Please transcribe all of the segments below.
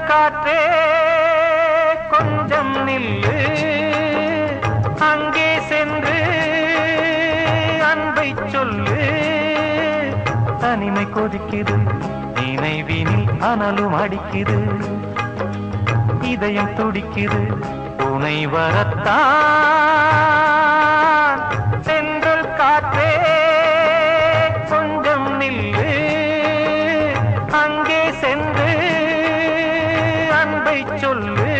காற்றே கொஞ்சம் நில்லு, அங்கே சென்று அன்பை சொல்லு. தனிமை கொதிக்குது, நினைவினில் அனலும் அடிக்குது, இதயம் துடிக்குது, துணை வரத்தான். சென்றல் காற்றே கொஞ்சம் நில்லு, அங்கே சென்று அன்பை சொல்லு.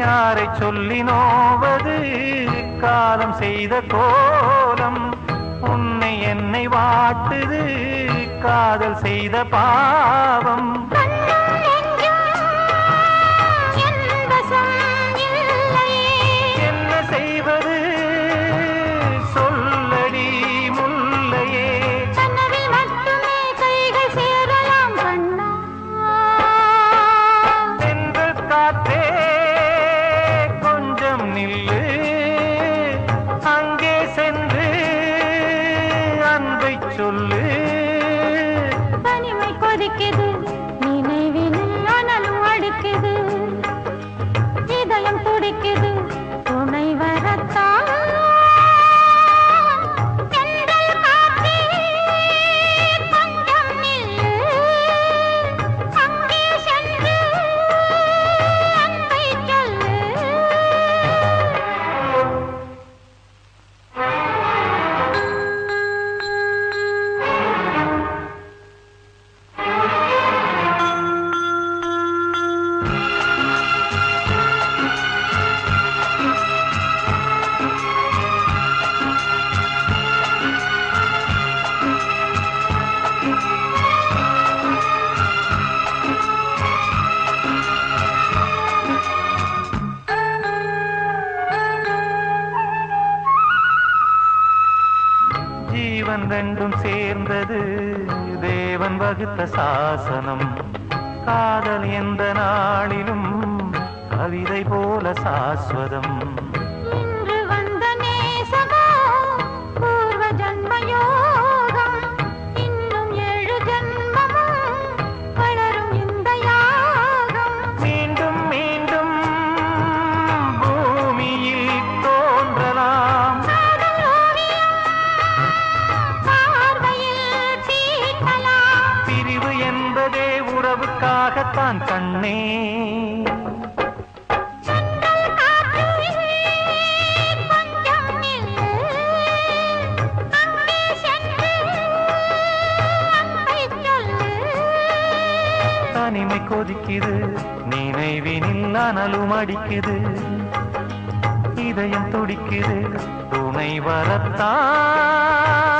யாரை சொல்லி நோவது காலம் செய்த கோலம், உன்னை என்னை வாட்டுது காதல் செய்த பாவம். என்ன செய்வது சொல்லடி முல்லையே, சென்று காற்றே நில்லு, அங்கே சென்று அன்பை சொல்லு. தனிமை கொதிக்குது, நினைவினில் அனலும் அடிக்குது, இதயம் துடிக்குது, துணை வரத்தான். ஜீவன் ரெண்டும் சேர்ந்தது தேவன் வகுத்த சாசனம், காதல் எந்த நாளிலும் கவிதை போல சாஸ்வதம். இன்று வந்த நேசமோ பூர்வ ஜன்மயோகம், இன்னும் 7 ஜன்மமும் வளரும் இந்த யாகம். மீண்டும் மீண்டும் பூமியில் தோன்றலாம், பிரிவு என்பதே உறவுக்காகத்தான் கண்ணே. தனிமை கொதிக்குது, நினைவினில் அனலும் அடிக்குது, இதயம் துடிக்குது, துணை வரத்தான்.